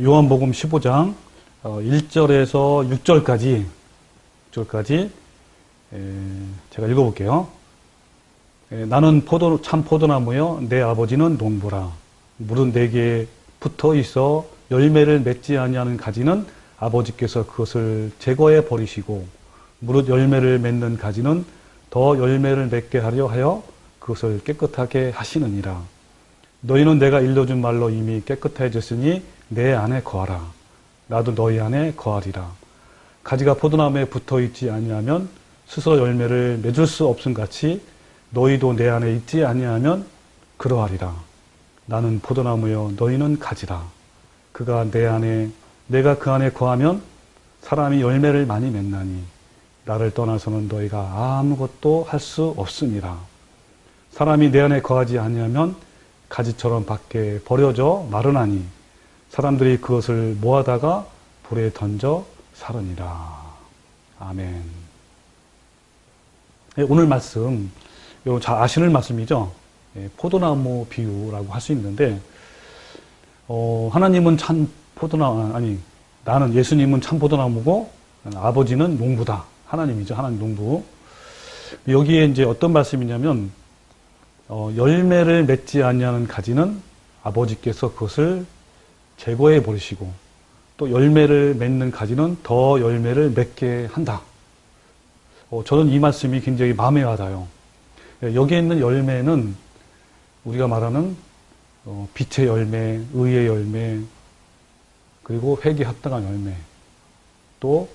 요한복음 15장 1절에서 6절까지 제가 읽어볼게요. 나는 참 포도나무여 내 아버지는 농부라. 물은 내게 붙어 있어 열매를 맺지 아니하는 가지는 아버지께서 그것을 제거해 버리시고 무릇 열매를 맺는 가지는 더 열매를 맺게 하려 하여 그것을 깨끗하게 하시느니라. 너희는 내가 일러준 말로 이미 깨끗해졌으니 내 안에 거하라. 나도 너희 안에 거하리라. 가지가 포도나무에 붙어 있지 아니하면 스스로 열매를 맺을 수 없음 같이 너희도 내 안에 있지 아니하면 그러하리라. 나는 포도나무여 너희는 가지라. 그가 내 안에 내가 그 안에 거하면 사람이 열매를 많이 맺나니 나를 떠나서는 너희가 아무것도 할 수 없음이라. 사람이 내 안에 거하지 아니하면 가지처럼 밖에 버려져 마르나니 사람들이 그것을 모아다가 불에 던져 사르니라. 아멘. 오늘 말씀, 잘 아시는 말씀이죠. 포도나무 비유라고 할 수 있는데, 하나님은 참 포도나무, 나는 예수님은 참 포도나무고 아버지는 농부다. 하나님이죠. 하나님 농부. 여기에 이제 어떤 말씀이냐면, 열매를 맺지 아니하는 가지는 아버지께서 그것을 제거해 버리시고 또 열매를 맺는 가지는 더 열매를 맺게 한다. 저는 이 말씀이 굉장히 마음에 와닿아요. 여기에 있는 열매는 우리가 말하는 빛의 열매, 의의 열매, 그리고 회개에 합당한 열매, 또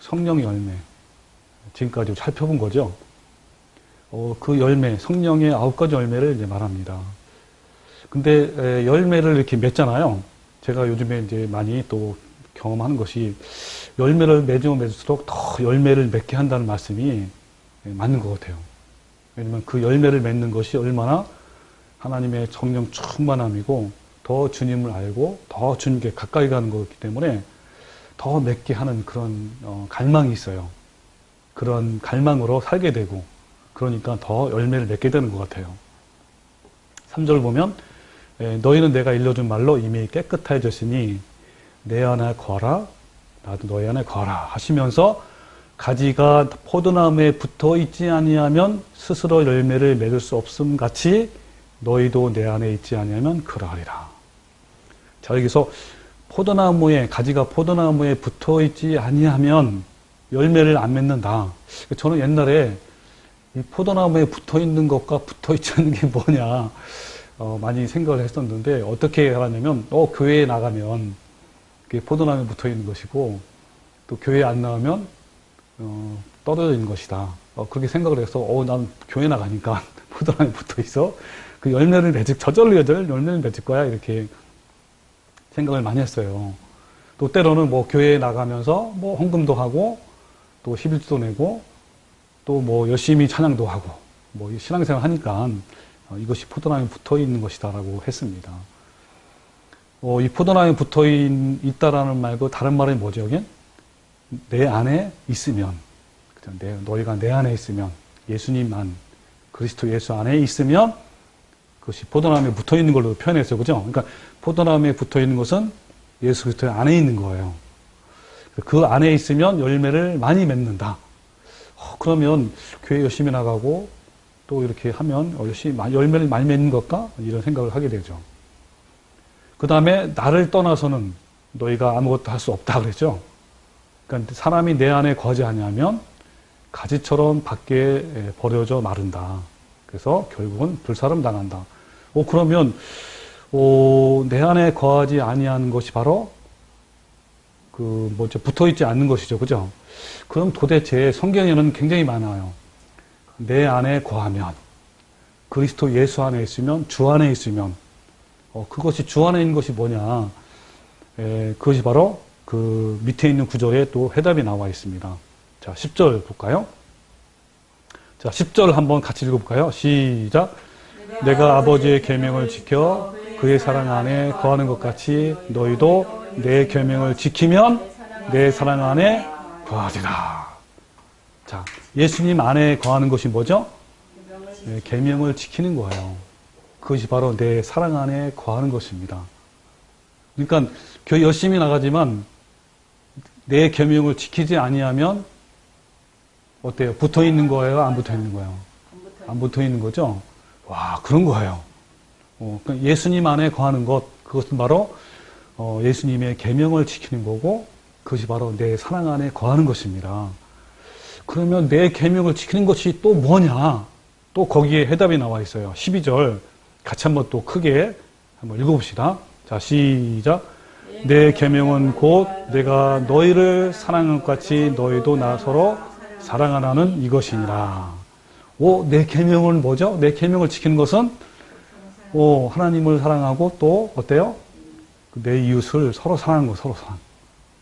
성령의 열매, 지금까지 살펴본 거죠. 그 열매, 성령의 9가지 열매를 이제 말합니다. 근데 열매를 이렇게 맺잖아요. 제가 요즘에 이제 많이 또 경험하는 것이 열매를 맺으면 맺을수록 더 열매를 맺게 한다는 말씀이 맞는 것 같아요. 왜냐면 그 열매를 맺는 것이 얼마나 하나님의 성령 충만함이고 더 주님을 알고 더 주님께 가까이 가는 거기 때문에 더 맺게 하는 그런 갈망이 있어요. 그런 갈망으로 살게 되고 그러니까 더 열매를 맺게 되는 것 같아요. 3절 보면 너희는 내가 일러준 말로 이미 깨끗해졌으니 내 안에 거하라 나도 너희 안에 거하라 하시면서 가지가 포도나무에 붙어 있지 아니하면 스스로 열매를 맺을 수 없음 같이 너희도 내 안에 있지 아니하면 그러하리라. 자, 여기서 가지가 포도나무에 붙어 있지 아니하면 열매를 안 맺는다. 저는 옛날에 이 포도나무에 붙어 있는 것과 붙어 있지 않는 게 뭐냐 많이 생각을 했었는데 어떻게 하냐면 교회에 나가면 그게 포도나무에 붙어 있는 것이고 또 교회에 안 나오면 떨어져 있는 것이다. 그렇게 생각을 해서 난 교회 나가니까 포도나무에 붙어 있어. 그 열매를 저절로 열매를 맺을 거야. 이렇게 생각을 많이 했어요. 또 때로는 교회에 나가면서 헌금도 하고 또 11조도 내고 또 열심히 찬양도 하고 신앙생활 하니까 이것이 포도나무에 붙어 있는 것이다라고 했습니다. 이 포도나무에 붙어 있다라는 말고 다른 말은 뭐죠, 여긴? 내 안에 있으면, 너희가 내 안에 있으면, 예수님 안, 그리스도 예수 안에 있으면 그것이 포도나무에 붙어 있는 걸로 표현했어요. 그죠? 그러니까 포도나무에 붙어 있는 것은 예수 그리스도 안에 있는 거예요. 그 안에 있으면 열매를 많이 맺는다. 그러면 교회 열심히 나가고 또 이렇게 하면 열심히 열매를 많이 맺는 것까? 이런 생각을 하게 되죠. 그 다음에 나를 떠나서는 너희가 아무것도 할 수 없다 그랬죠. 그러니까 사람이 내 안에 거하지 아니하면 가지처럼 밖에 버려져 마른다. 그래서 결국은 불사름 당한다. 그러면 내 안에 거하지 아니하는 것이 바로 붙어 있지 않는 것이죠. 그죠? 그럼 도대체 성경에는 굉장히 많아요. 내 안에 거하면, 그리스도 예수 안에 있으면, 주 안에 있으면, 그것이 주 안에 있는 것이 뭐냐? 그것이 바로 그 밑에 있는 구절에 또 해답이 나와 있습니다. 자, 10절 볼까요? 자, 10절 한번 같이 읽어볼까요? 시작. 내가 아버지의 계명을 지켜 그의 사랑 안에 거하는 것 같이 너희도 내 계명을 지키면 내 사랑 안에 거하리라. 자, 예수님 안에 거하는 것이 뭐죠? 계명을 지키는 거예요. 그것이 바로 내 사랑 안에 거하는 것입니다. 그러니까 교회 열심히 나가지만 내 계명을 지키지 아니하면 어때요? 붙어 있는 거예요? 안 붙어 있는 거예요? 안 붙어 있는 거죠? 와, 그런 거예요. 그러니까 예수님 안에 거하는 것, 그것은 바로 예수님의 계명을 지키는 거고, 그것이 바로 내 사랑 안에 거하는 것입니다. 그러면 내 계명을 지키는 것이 또 뭐냐? 또 거기에 해답이 나와 있어요. 12절 같이 한번 또 크게 한번 읽어봅시다. 자, 시작. 내 계명은 곧 내가 너희를 사랑한 것 같이 너희도 나 서로 사랑하라는 이것이니라. 내 계명은 뭐죠? 내 계명을 지키는 것은 하나님을 사랑하고 또 어때요? 내 이웃을 서로 사랑하는 거, 서로 사랑.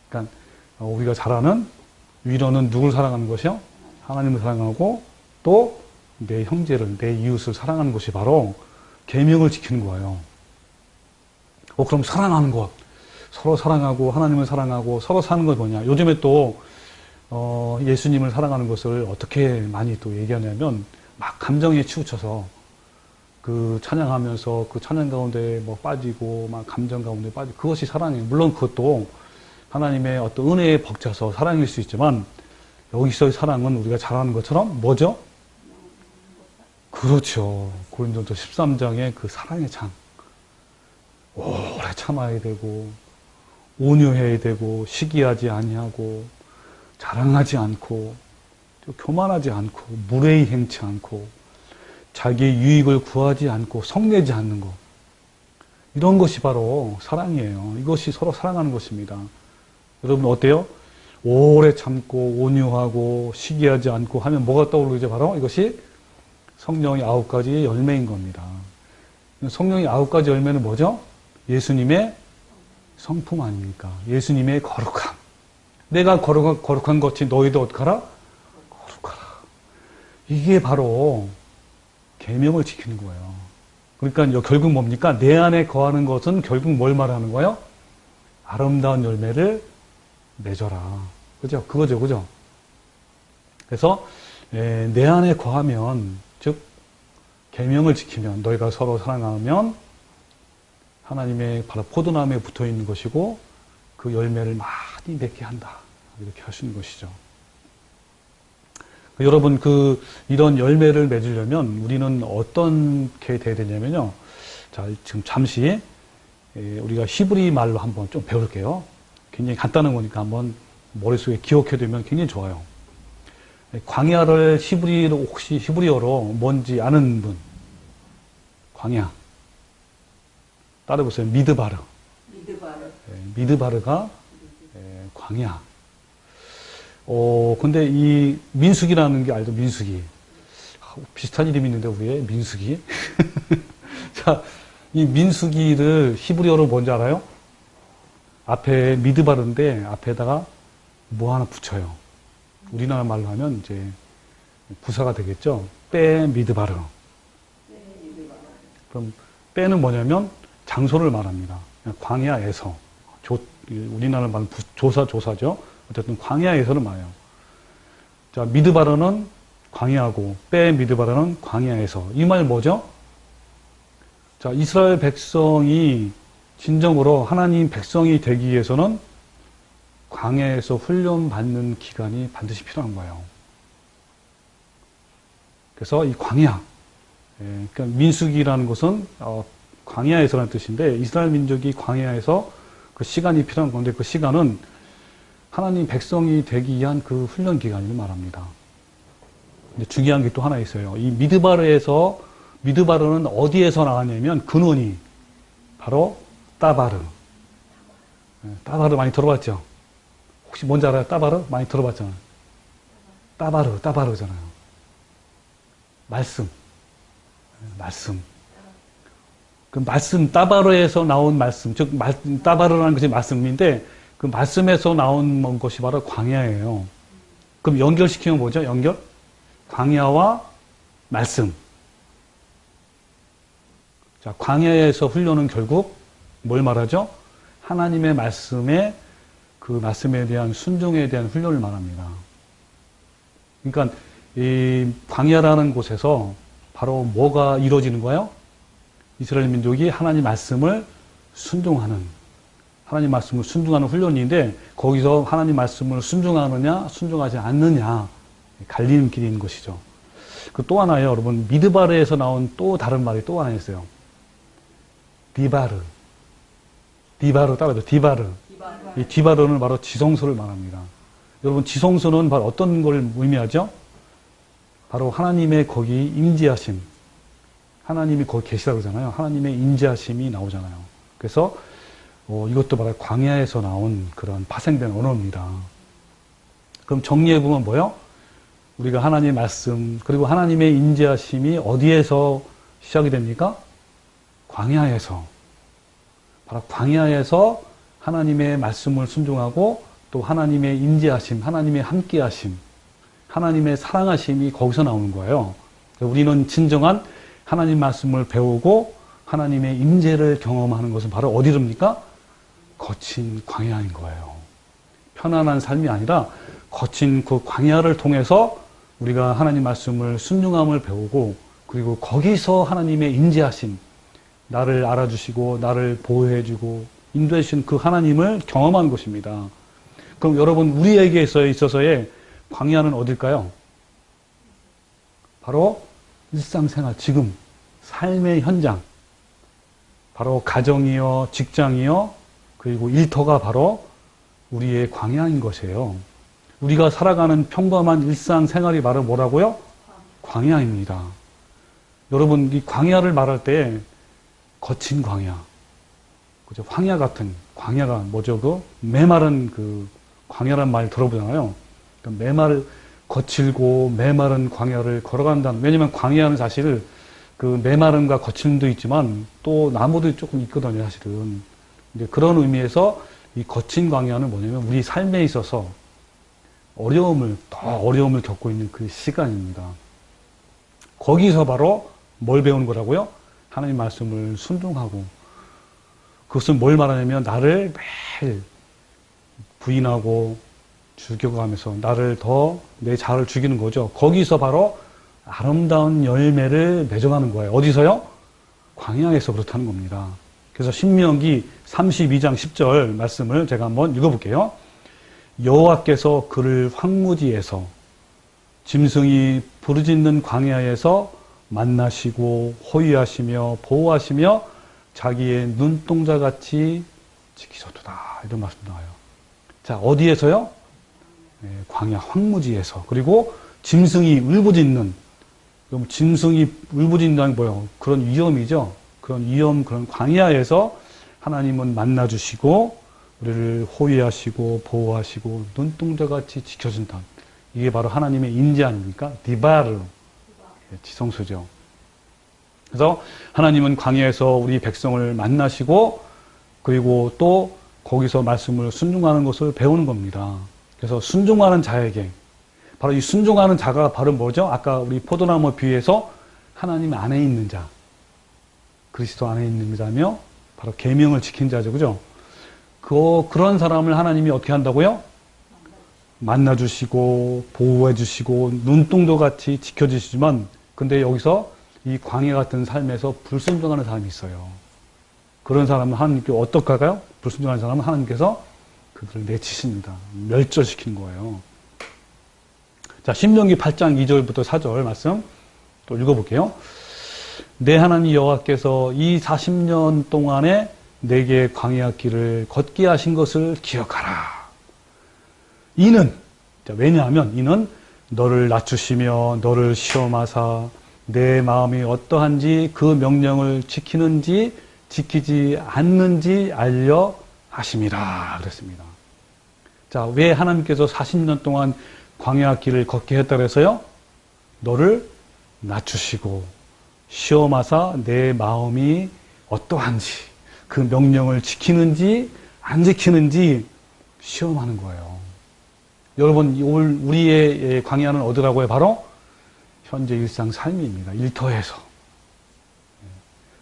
그러니까 우리가 잘 아는 위로는 누굴 사랑하는 것이요? 하나님을 사랑하고 또 내 형제를, 내 이웃을 사랑하는 것이 바로 계명을 지키는 거예요. 그럼 사랑하는 것, 서로 사랑하고 하나님을 사랑하고 서로 사는 건 뭐냐? 요즘에 또 예수님을 사랑하는 것을 어떻게 많이 또 얘기하냐면 막 감정에 치우쳐서 그 찬양하면서 그 찬양 가운데 뭐 빠지고 막 감정 가운데 빠지고 그것이 사랑이에요. 물론 그것도 하나님의 어떤 은혜에 벅차서 사랑일 수 있지만 여기서의 사랑은 우리가 잘 아는 것처럼 뭐죠? 그렇죠. 고린도서 13장의 그 사랑의 창. 오래 참아야 되고 온유해야 되고 시기하지 아니하고 자랑하지 않고 교만하지 않고 무례히 행치 않고 자기의 유익을 구하지 않고 성내지 않는 것. 이런 것이 바로 사랑이에요. 이것이 서로 사랑하는 것입니다. 여러분 어때요? 오래 참고 온유하고 시기하지 않고 하면 뭐가 떠오르죠? 바로 이것이 성령의 9가지의 열매인 겁니다. 성령의 9가지 열매는 뭐죠? 예수님의 성품 아닙니까? 예수님의 거룩함. 내가 거룩한 것이 너희도 어떡하라? 거룩하라. 이게 바로 계명을 지키는 거예요. 그러니까 결국 뭡니까? 내 안에 거하는 것은 결국 뭘 말하는 거예요? 아름다운 열매를 맺어라. 그죠? 그거죠. 그죠? 그래서 내 안에 거하면 즉 계명을 지키면 너희가 서로 사랑하면 하나님의 바로 포도나무에 붙어 있는 것이고 그 열매를 많이 맺게 한다. 이렇게 하시는 것이죠. 여러분 이런 열매를 맺으려면 우리는 어떻게 돼야 되냐면요. 자, 지금 잠시 우리가 히브리 말로 한번 좀 배울게요. 굉장히 간단한 거니까 한번 머릿속에 기억해 두면 굉장히 좋아요. 광야를 혹시 히브리어로 뭔지 아는 분? 광야. 따라해보세요. 미드바르. 미드바르가 광야. 근데 이 민수기라는 게 알죠? 민수기. 비슷한 이름이 있는데 왜 민수기? 자, 이 민수기를 히브리어로 뭔지 알아요? 앞에 미드바르인데 앞에다가 뭐 하나 붙여요. 우리나라 말로 하면 이제 부사가 되겠죠. 빼 미드바르. 그럼 빼는 뭐냐면 장소를 말합니다. 광야에서. 우리나라 말은 조사죠. 어쨌든 광야에서를 말해요. 자, 미드바르는 광야고 빼 미드바르는 광야에서. 이 말 뭐죠? 자, 이스라엘 백성이 진정으로 하나님 백성이 되기 위해서는 광야에서 훈련받는 기간이 반드시 필요한 거예요. 그래서 이 광야, 그러니까 민수기라는 것은 광야에서라는 뜻인데 이스라엘 민족이 광야에서 그 시간이 필요한 건데 그 시간은 하나님 백성이 되기 위한 그 훈련 기간을 말합니다. 근데 중요한 게 또 하나 있어요. 이 미드바르는 어디에서 나왔냐면 근원이 바로 따바르. 따바르 많이 들어봤죠? 혹시 뭔지 알아요? 따바르? 많이 들어봤잖아요. 따바르잖아요. 말씀. 그 말씀, 따바르에서 나온 말씀, 즉, 따바르라는 것이 말씀인데, 그 말씀에서 나온 것이 바로 광야예요. 그럼 연결시키면 뭐죠? 광야와 말씀. 자, 광야에서 훈련은 결국 뭘 말하죠? 하나님의 말씀에 그 말씀에 대한 순종에 대한 훈련을 말합니다. 그러니까 이 광야라는 곳에서 바로 뭐가 이루어지는 거예요? 이스라엘 민족이 하나님 말씀을 순종하는 하나님 말씀을 순종하는 훈련인데 거기서 하나님 말씀을 순종하느냐 순종하지 않느냐 갈리는 길이 있는 것이죠. 그 또 하나요, 여러분. 미드바르에서 나온 또 다른 말이 또 하나 있어요. 디바르. 디바르 따라서 디바르. 이 디바르는 바로 지성소를 말합니다. 여러분, 지성소는 바로 어떤 걸 의미하죠? 바로 하나님의 거기 임재하심. 하나님이 거기 계시다고 그러잖아요. 하나님의 임재하심이 나오잖아요. 그래서 이것도 바로 광야에서 나온 그런 파생된 언어입니다. 그럼 정리해보면 뭐예요? 우리가 하나님의 말씀, 그리고 하나님의 임재하심이 어디에서 시작이 됩니까? 광야에서. 바로 광야에서 하나님의 말씀을 순종하고 또 하나님의 임재하심, 하나님의 함께하심, 하나님의 사랑하심이 거기서 나오는 거예요. 우리는 진정한 하나님 말씀을 배우고 하나님의 임재를 경험하는 것은 바로 어디입니까? 거친 광야인 거예요. 편안한 삶이 아니라 거친 그 광야를 통해서 우리가 하나님 말씀을 순종함을 배우고 그리고 거기서 하나님의 임재하심, 나를 알아주시고 나를 보호해주고 인도해주신 그 하나님을 경험한 것입니다. 그럼 여러분, 우리에게 있어서의 광야는 어딜까요? 바로 일상생활, 지금 삶의 현장, 바로 가정이요, 직장이요, 그리고 일터가 바로 우리의 광야인 것이에요. 우리가 살아가는 평범한 일상생활이 바로 뭐라고요? 광야입니다. 여러분, 이 광야를 말할 때 거친 광야, 그죠? 황야 같은 광야가 뭐죠? 그 메마른 그 광야란 말 들어보잖아요. 메마른 거칠고 메마른 광야를 걸어간다는. 왜냐면 광야는 사실 그 메마름과 거침도 있지만 또 나무도 조금 있거든요, 사실은. 근데 그런 의미에서 이 거친 광야는 뭐냐면 우리 삶에 있어서 더 어려움을 겪고 있는 그 시간입니다. 거기서 바로 뭘 배우는 거라고요? 하나님 말씀을 순종하고, 그것은 뭘 말하냐면 나를 매일 부인하고 죽여가면서 나를 더 내 자아를 죽이는 거죠. 거기서 바로 아름다운 열매를 맺어가는 거예요. 어디서요? 광야에서 그렇다는 겁니다. 그래서 신명기 32장 10절 말씀을 제가 한번 읽어볼게요. 여호와께서 그를 황무지에서 짐승이 부르짖는 광야에서 만나시고 호위하시며 보호하시며 자기의 눈동자같이 지키셨도다. 이런 말씀 나와요. 자, 어디에서요? 광야 황무지에서. 그리고 짐승이 울부짖는, 그럼 짐승이 울부짖는다는 뭐예요? 그런 위험이죠. 그런 위험, 그런 광야에서 하나님은 만나주시고 우리를 호위하시고 보호하시고 눈동자같이 지켜준다. 이게 바로 하나님의 임재 아닙니까? 디바르, 지성소죠. 그래서 하나님은 광야에서 우리 백성을 만나시고 그리고 또 거기서 말씀을 순종하는 것을 배우는 겁니다. 그래서 순종하는 자에게, 바로 이 순종하는 자가 바로 뭐죠? 아까 우리 포도나무 비유에서 하나님 안에 있는 자, 그리스도 안에 있는 자며 바로 계명을 지킨 자죠. 그죠? 그런 사람을 하나님이 어떻게 한다고요? 만나주시고 보호해주시고 눈동자같이 지켜주시지만, 근데 여기서 이 광야 같은 삶에서 불순종하는 사람이 있어요. 그런 사람은 하나님께 어떻게 할까요? 불순종하는 사람은 하나님께서 그들을 내치십니다. 멸절시키는 거예요. 자, 신명기 8장 2절부터 4절 말씀 또 읽어볼게요. 내 하나님 여호와께서 이 40년 동안에 내게 광야 길을 걷게 하신 것을 기억하라. 이는, 왜냐하면 이는 너를 낮추시며 너를 시험하사 내 마음이 어떠한지 그 명령을 지키는지 지키지 않는지 알려 하심이라 그랬습니다. 자, 왜 하나님께서 40년 동안 광야 길을 걷게 했다 그래서요? 너를 낮추시고 시험하사 내 마음이 어떠한지 그 명령을 지키는지 안 지키는지 시험하는 거예요. 여러분, 우리의 광야는 어디라고요? 바로 현재 일상 삶입니다. 일터에서.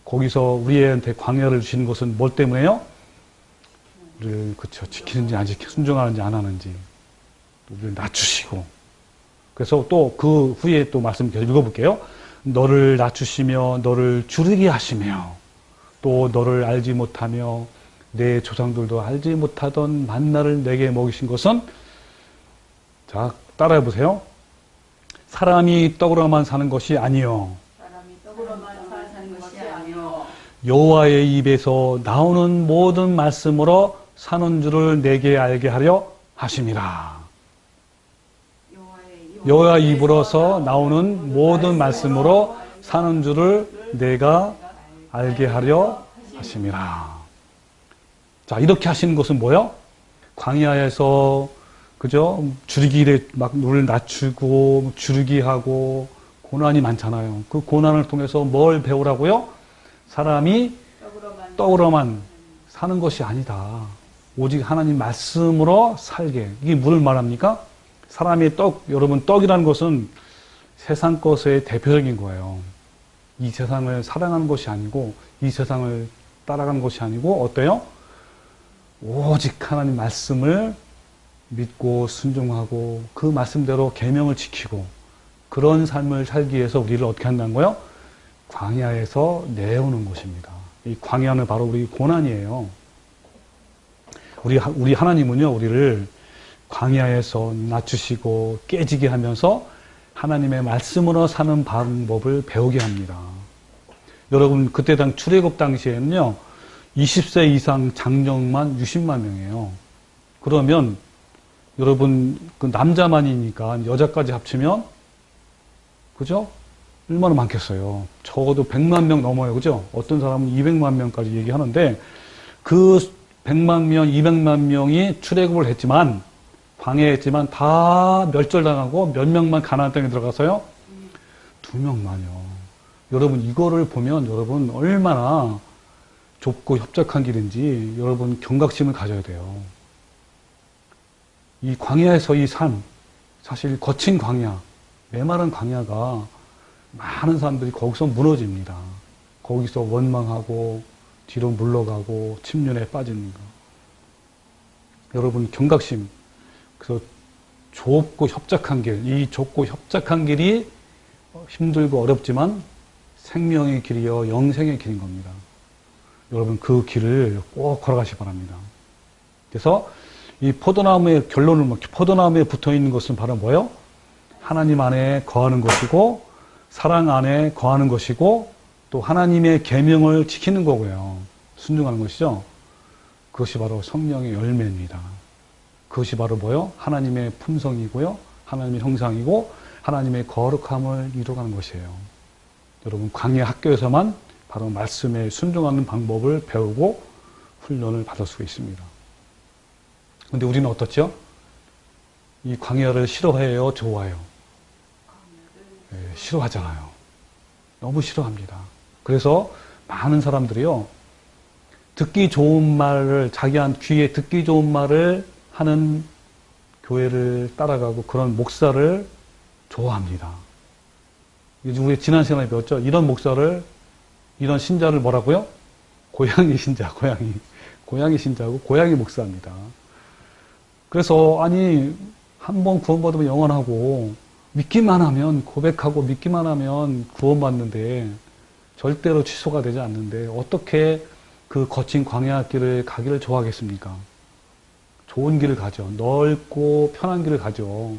거기서 우리한테 광야를 주시는 것은 뭘 때문에요? 우리를, 그쵸, 지키는지 안 지키는지, 순종하는지 안 하는지, 우리를 낮추시고. 그래서 또 그 후에 또 말씀 계속 읽어볼게요. 너를 낮추시며 너를 줄이게 하시며 또 너를 알지 못하며 내 조상들도 알지 못하던 만나를 내게 먹이신 것은, 자, 따라해 보세요. 사람이 떡으로만 사는 것이 아니요. 사람이 떡으로만 사는 것이 아니요. 여호와의 입에서 나오는 모든 말씀으로 사는 줄을 내게 알게 하려 하심이라. 여호와 입으로서 나오는 모든 말씀으로 사는 줄을 내가 알게 하려 하심이라. 자, 이렇게 하시는 것은 뭐요? 광야에서, 그죠? 주르기를 막 물을 낮추고, 주르기하고, 고난이 많잖아요. 그 고난을 통해서 뭘 배우라고요? 사람이 떡으로만 사는 것이 아니다. 오직 하나님 말씀으로 살게. 이게 뭘 말합니까? 사람의 떡, 여러분, 떡이라는 것은 세상 것의 대표적인 거예요. 이 세상을 사랑하는 것이 아니고, 이 세상을 따라가는 것이 아니고, 어때요? 오직 하나님 말씀을 믿고 순종하고 그 말씀대로 계명을 지키고 그런 삶을 살기 위해서 우리를 어떻게 한다는 거예요? 광야에서 내오는 것입니다. 이 광야는 바로 우리 고난이에요. 우리 하나님은요, 우리를 광야에서 낮추시고 깨지게 하면서 하나님의 말씀으로 사는 방법을 배우게 합니다. 여러분, 그때 출애굽 당시에는요, 20세 이상 장정만 60만 명이에요. 그러면 여러분, 그 남자만이니까 여자까지 합치면, 그죠? 얼마나 많겠어요. 적어도 100만 명 넘어요. 그죠? 어떤 사람은 200만 명까지 얘기하는데, 그 100만 명, 200만 명이 출애굽을 했지만, 광해했지만 다 멸절당하고 몇 명만 가나안 땅에 들어가서요? 2명만요. 여러분, 이거를 보면 여러분 얼마나 좁고 협착한 길인지 여러분 경각심을 가져야 돼요. 이 광야에서 이 삶, 사실 거친 광야, 메마른 광야가 많은 사람들이 거기서 무너집니다. 거기서 원망하고 뒤로 물러가고 침륜에 빠지는 거. 여러분 경각심, 그래서 좁고 협착한 길, 이 좁고 협착한 길이 힘들고 어렵지만 생명의 길이요 영생의 길인 겁니다. 여러분 그 길을 꼭 걸어가시기 바랍니다. 그래서 이 포도나무의 결론을, 포도나무에 붙어 있는 것은 바로 뭐예요? 하나님 안에 거하는 것이고 사랑 안에 거하는 것이고 또 하나님의 계명을 지키는 거고요. 순종하는 것이죠. 그것이 바로 성령의 열매입니다. 그것이 바로 뭐예요? 하나님의 품성이고요. 하나님의 형상이고 하나님의 거룩함을 이루어가는 것이에요. 여러분 광야 학교에서만 바로 말씀에 순종하는 방법을 배우고 훈련을 받을 수가 있습니다. 그런데 우리는 어떻죠? 이 광야를 싫어해요? 좋아해요? 네, 싫어하잖아요. 너무 싫어합니다. 그래서 많은 사람들이요, 듣기 좋은 말을, 자기한 귀에 듣기 좋은 말을 하는 교회를 따라가고 그런 목사를 좋아합니다. 우리 지난 시간에 배웠죠? 이런 목사를, 이런 신자를 뭐라고요? 고양이 신자, 고양이 신자고 고양이 목사입니다. 그래서 아니 한번 구원받으면 영원하고 믿기만 하면, 고백하고 믿기만 하면 구원받는데 절대로 취소가 되지 않는데 어떻게 그 거친 광야 길을 가기를 좋아하겠습니까? 좋은 길을 가죠. 넓고 편한 길을 가죠.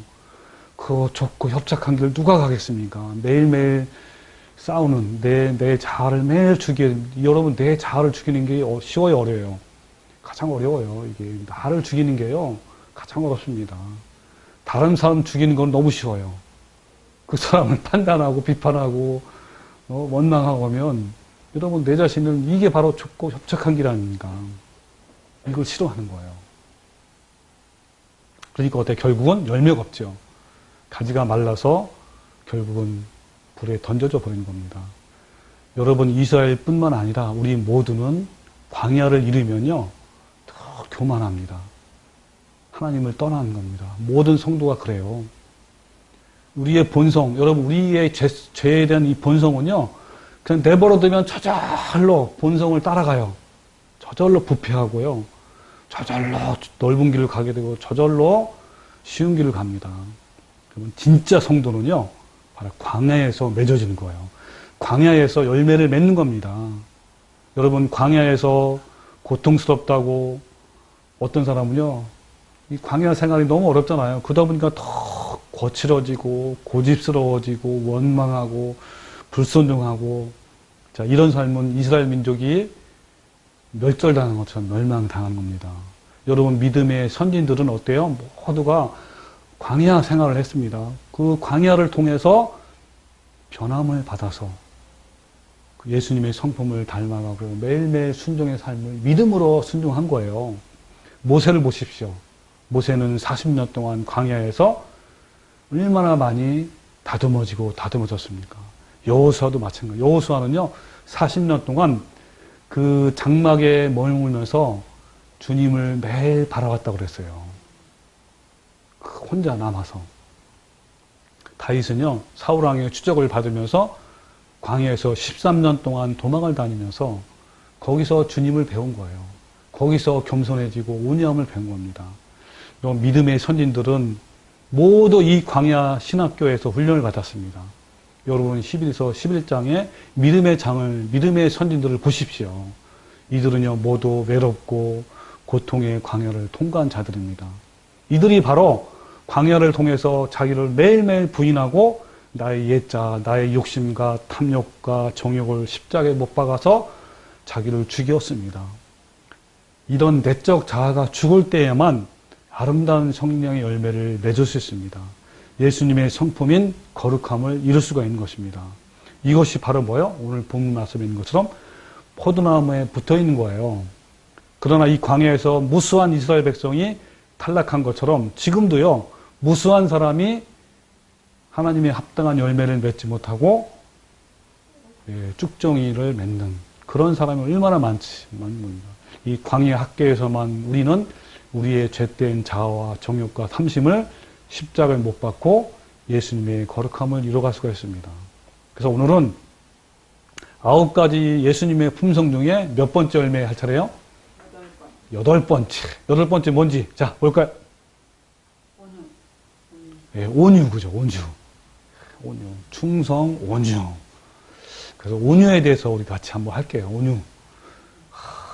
그 좁고 협착한 길을 누가 가겠습니까? 매일매일 싸우는 내 자아를 매일 여러분 내 자아를 죽이는 게 쉬워요, 어려워요? 가장 어려워요. 이게 나를 죽이는 게요 가장 어렵습니다. 다른 사람 죽이는 건 너무 쉬워요. 그 사람을 판단하고 비판하고 원망하고 하면 여러분 내 자신은 이게 바로 좁고 협착한 길 아닙니까? 이걸 싫어하는 거예요. 그러니까 어때? 결국은 열매가 없죠. 가지가 말라서 결국은 불에 던져져 버리는 겁니다. 여러분 이스라엘뿐만 아니라 우리 모두는 광야를 잃으면요 더 교만합니다. 하나님을 떠나는 겁니다. 모든 성도가 그래요. 우리의 본성, 여러분 우리의 죄에 대한 이 본성은요 그냥 내버려두면 저절로 본성을 따라가요. 저절로 부패하고요. 저절로 넓은 길을 가게 되고 저절로 쉬운 길을 갑니다. 그러면 진짜 성도는요 바로 광야에서 맺어지는 거예요. 광야에서 열매를 맺는 겁니다. 여러분 광야에서 고통스럽다고 어떤 사람은요, 이 광야 생활이 너무 어렵잖아요. 그러다 보니까 더 거칠어지고 고집스러워지고 원망하고 불순종하고 자, 이런 삶은 이스라엘 민족이 멸절당한 것처럼 멸망당한 겁니다. 여러분 믿음의 선진들은 어때요? 모두가 광야 생활을 했습니다. 그 광야를 통해서 변함을 받아서 예수님의 성품을 닮아가고 매일매일 순종의 삶을 믿음으로 순종한 거예요. 모세를 보십시오. 모세는 40년 동안 광야에서 얼마나 많이 다듬어지고 다듬어졌습니까? 여호수아도 마찬가지예요. 여호수아는요 40년 동안 그 장막에 머물면서 주님을 매일 바라봤다고 그랬어요. 혼자 남아서. 다윗은요 사울왕의 추적을 받으면서 광야에서 13년 동안 도망을 다니면서 거기서 주님을 배운 거예요. 거기서 겸손해지고 온유함을 배운 겁니다. 믿음의 선진들은 모두 이 광야 신학교에서 훈련을 받았습니다. 여러분 11에서 11장에 믿음의 선진들을 보십시오. 이들은요 모두 외롭고 고통의 광야를 통과한 자들입니다. 이들이 바로 광야를 통해서 자기를 매일매일 부인하고 나의 옛자, 나의 욕심과 탐욕과 정욕을 십자가에 못 박아서 자기를 죽였습니다. 이런 내적 자아가 죽을 때에만 아름다운 성령의 열매를 맺을 수 있습니다. 예수님의 성품인 거룩함을 이룰 수가 있는 것입니다. 이것이 바로 뭐예요? 오늘 본문 말씀에 있는 것처럼 포도나무에 붙어 있는 거예요. 그러나 이 광야에서 무수한 이스라엘 백성이 탈락한 것처럼 지금도요, 무수한 사람이 하나님의 합당한 열매를 맺지 못하고 쭉정이를 맺는 그런 사람이 얼마나 많지. 이 광야 학계에서만 우리는 우리의 죄된 자아와 정욕과 탐심을 십자가에 못 박고 예수님의 거룩함을 이뤄갈 수가 있습니다. 그래서 오늘은 9가지 예수님의 품성 중에 몇 번째 열매 할 차례요? 8번째. 8번째 뭔지 자 볼까요? 온유, 그죠? 온유. 충성, 온유. 그래서 온유에 대해서 우리 같이 한번 할게요.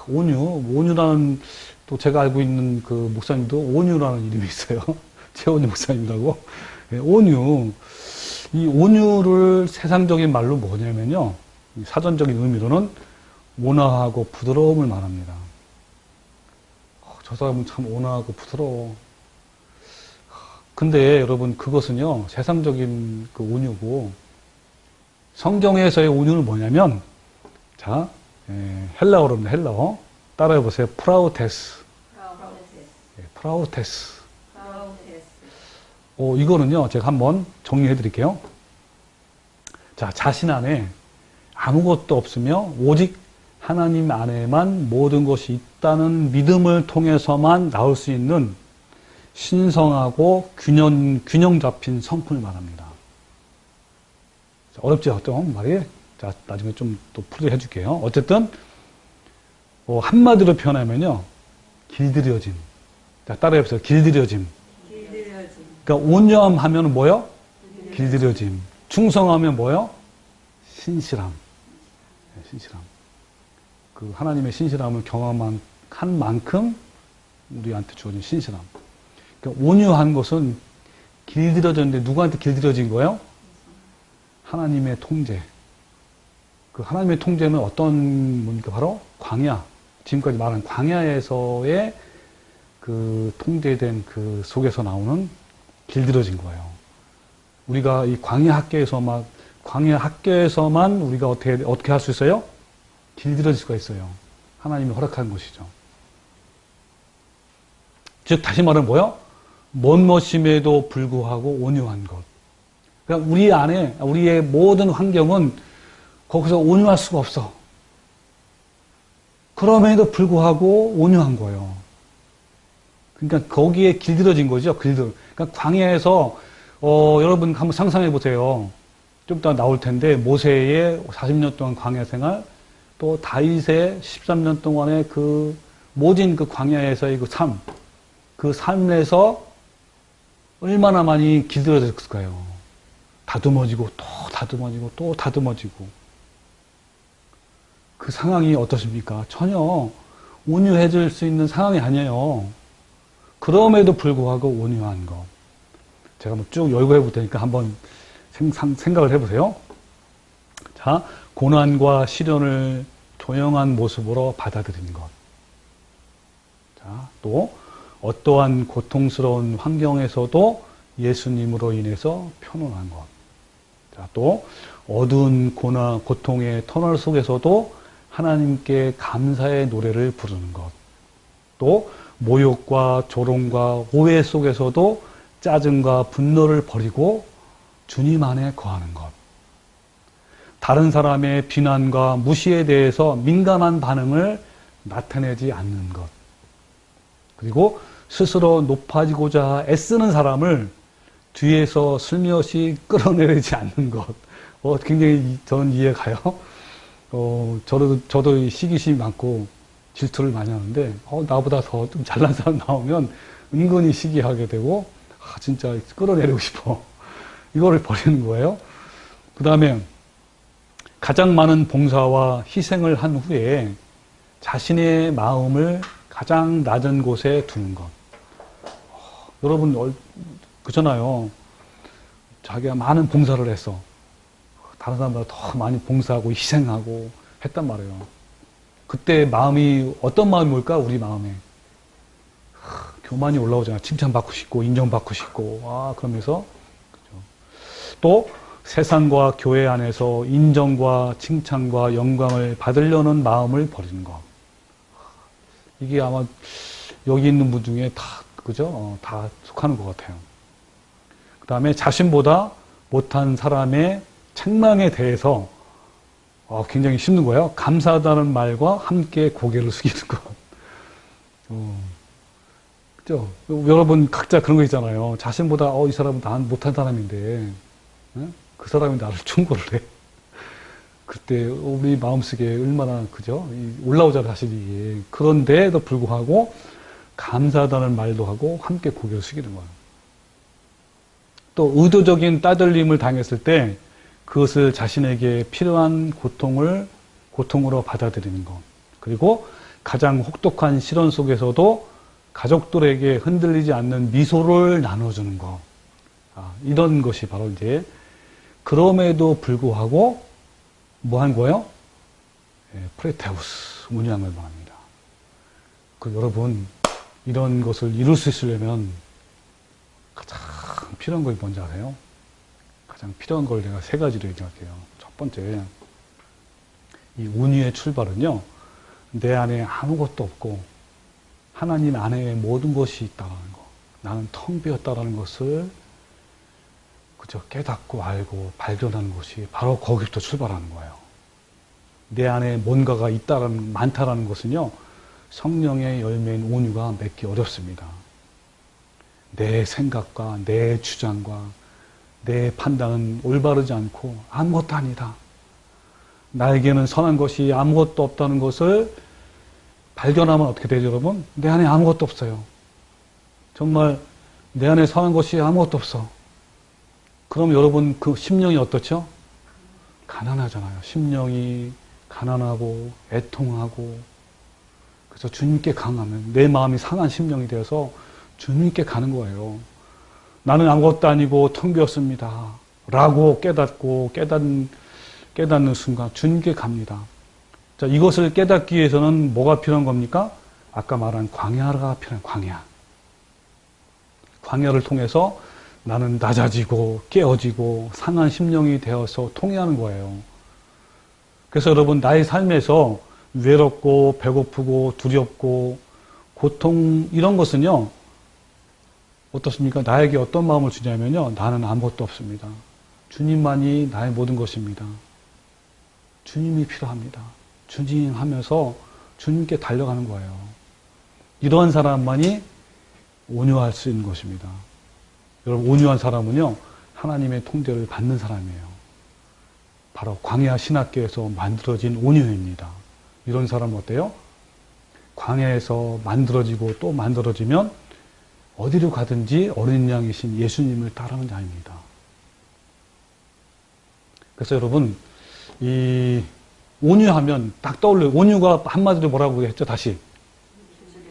온유라는 또 제가 알고 있는 그 목사님도 온유라는 이름이 있어요. 최원유 목사님이라고. 온유. 이 온유를 세상적인 말로 뭐냐면요. 사전적인 의미로는 온화하고 부드러움을 말합니다. 저 사람은 참 온화하고 부드러워. 근데 여러분 그것은요 세상적인 그 온유고 성경에서의 온유는 뭐냐면 자 헬라어로입니다. 헬라어 따라해 보세요. 프라우테스. 이거는요 제가 한번 정리해 드릴게요. 자, 자신 안에 아무것도 없으며 오직 하나님 안에만 모든 것이 있다는 믿음을 통해서만 나올 수 있는 신성하고 균형 잡힌 성품을 말합니다. 자, 어렵지, 어떤 말이? 자, 나중에 좀 또 풀이 해줄게요. 어쨌든, 한마디로 표현하면요, 길들여짐. 자, 따라해보세요. 길들여짐. 그러니까, 온유함 하면 뭐요? 길들여짐. 충성하면 뭐요? 신실함. 신실함. 그 하나님의 신실함을 경험한 만큼 우리한테 주어진 신실함. 그러니까 온유한 것은 길들여졌는데 누구한테 길들여진 거예요? 하나님의 통제. 그 하나님의 통제는 어떤 뭡니까? 바로 광야. 지금까지 말한 광야에서의 그 통제된 그 속에서 나오는 길들여진 거예요. 우리가 이 광야 학교에서만 우리가 어떻게 할 수 있어요? 길들여질 수가 있어요. 하나님이 허락한 것이죠. 즉, 다시 말하면 뭐요? 멋짐에도 불구하고 온유한 것. 그러니까 우리 안에, 우리의 모든 환경은 거기서 온유할 수가 없어. 그럼에도 불구하고 온유한 거예요. 그러니까 거기에 길들여진 거죠. 그러니까 광야에서, 여러분 한번 상상해 보세요. 좀 이따 나올 텐데, 모세의 40년 동안 광야 생활, 또 다윗의 13년 동안의 그 모진 그 광야에서의 그 삶에서 얼마나 많이 길들여졌을까요? 다듬어지고 또 다듬어지고 또 다듬어지고. 그 상황이 어떻습니까? 전혀 온유해질 수 있는 상황이 아니에요. 그럼에도 불구하고 온유한 것. 제가 한번 쭉 열거해 볼 테니까 한번 생각을 해보세요. 자, 고난과 시련을 조용한 모습으로 받아들이는 것. 자, 또 어떠한 고통스러운 환경에서도 예수님으로 인해서 편안한 것. 자, 또 어두운 고난, 고통의 터널 속에서도 하나님께 감사의 노래를 부르는 것. 또 모욕과 조롱과 오해 속에서도 짜증과 분노를 버리고 주님 안에 거하는 것. 다른 사람의 비난과 무시에 대해서 민감한 반응을 나타내지 않는 것. 그리고 스스로 높아지고자 애쓰는 사람을 뒤에서 슬며시 끌어내리지 않는 것. 굉장히 저는 이해가요. 저도 시기심이 많고 질투를 많이 하는데, 나보다 더 좀 잘난 사람 나오면 은근히 시기하게 되고, 진짜 끌어내리고 싶어. 이거를 버리는 거예요. 그 다음에 가장 많은 봉사와 희생을 한 후에 자신의 마음을 가장 낮은 곳에 두는 것. 여러분, 그잖아요. 자기가 많은 봉사를 했어. 다른 사람보다 더 많이 봉사하고 희생하고 했단 말이에요. 그때 마음이 어떤 마음이 올까? 우리 마음에 교만이 올라오잖아요. 칭찬받고 싶고 인정받고 싶고 그러면서 그죠. 또 세상과 교회 안에서 인정과 칭찬과 영광을 받으려는 마음을 버리는 것. 이게 아마 여기 있는 분 중에 다 그죠? 다 속하는 것 같아요. 그 다음에 자신보다 못한 사람의 책망에 대해서 굉장히 힘든 거예요. 감사하다는 말과 함께 고개를 숙이는 것. 그죠? 여러분 각자 그런 거 있잖아요. 자신보다 이 사람은 난 못한 사람인데 그 사람이 나를 충고를 해. 그때 우리 마음속에 얼마나 그죠? 올라오잖아요, 사실 이게. 그런데도 불구하고 감사하다는 말도 하고 함께 고개를 숙이는 거예요. 또 의도적인 따돌림을 당했을 때 그것을 자신에게 필요한 고통으로 받아들이는 것. 그리고 가장 혹독한 시련 속에서도 가족들에게 흔들리지 않는 미소를 나눠주는 것. 이런 것이 바로 이제 그럼에도 불구하고 뭐 한 거예요? 프레테우스, 온유한 걸 말합니다. 여러분, 이런 것을 이룰 수 있으려면 가장 필요한 걸 뭔지 아세요? 가장 필요한 걸 내가 세 가지로 얘기할게요. 첫 번째, 이 온유의 출발은요, 내 안에 아무것도 없고 하나님 안에 모든 것이 있다는 거. 나는 텅 비었다는 것을 그저 깨닫고 알고 발견하는 것이 바로 거기부터 출발하는 거예요. 내 안에 뭔가가 많다라는 것은요, 성령의 열매인 온유가 맺기 어렵습니다. 내 생각과 내 주장과 내 판단은 올바르지 않고 아무것도 아니다. 나에게는 선한 것이 아무것도 없다는 것을 발견하면 어떻게 되죠, 여러분? 내 안에 아무것도 없어요. 정말 내 안에 선한 것이 아무것도 없어. 그럼 여러분 그 심령이 어떻죠? 가난하잖아요. 심령이 가난하고 애통하고 그래서 주님께 강하면 내 마음이 상한 심령이 되어서 주님께 가는 거예요. 나는 아무것도 아니고 텅 비었습니다. 라고 깨닫고 깨닫는 순간 주님께 갑니다. 자, 이것을 깨닫기 위해서는 뭐가 필요한 겁니까? 아까 말한 광야가 필요한 광야. 광야를 통해서 나는 낮아지고 깨어지고 상한 심령이 되어서 통해하는 거예요. 그래서 여러분 나의 삶에서 외롭고 배고프고 두렵고 고통 이런 것은요. 어떻습니까? 나에게 어떤 마음을 주냐면요. 나는 아무것도 없습니다. 주님만이 나의 모든 것입니다. 주님이 필요합니다. 주님 하면서 주님께 달려가는 거예요. 이러한 사람만이 온유할 수 있는 것입니다. 여러분 온유한 사람은요. 하나님의 통제를 받는 사람이에요. 바로 광야 신학교에서 만들어진 온유입니다. 이런 사람은 어때요? 광야에서 만들어지고 또 만들어지면 어디로 가든지 어린 양이신 예수님을 따르는 자입니다. 그래서 여러분 이 온유하면 딱 떠올려요. 온유가 한마디로 뭐라고 했죠? 다시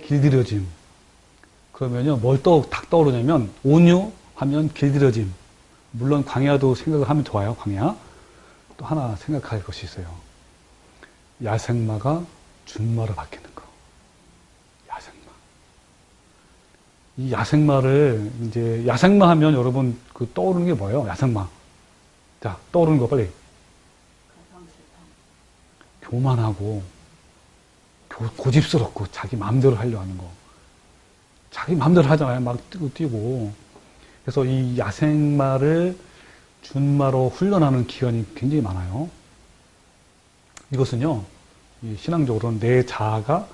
길들여짐. 그러면요, 탁 떠오르냐면, 온유 하면 길들여짐. 물론 광야도 생각을 하면 좋아요, 광야. 또 하나 생각할 것이 있어요. 야생마가 준마로 바뀌는 거. 야생마. 이 야생마를, 이제, 야생마 하면 여러분, 떠오르는 게 뭐예요? 야생마. 자, 떠오르는 거 빨리. 교만하고, 고집스럽고, 자기 마음대로 하려 하는 거. 자기 마음대로 하잖아요. 막 뛰고. 그래서 이 야생마를 준마로 훈련하는 기간이 굉장히 많아요. 이것은요, 신앙적으로는 내 자아가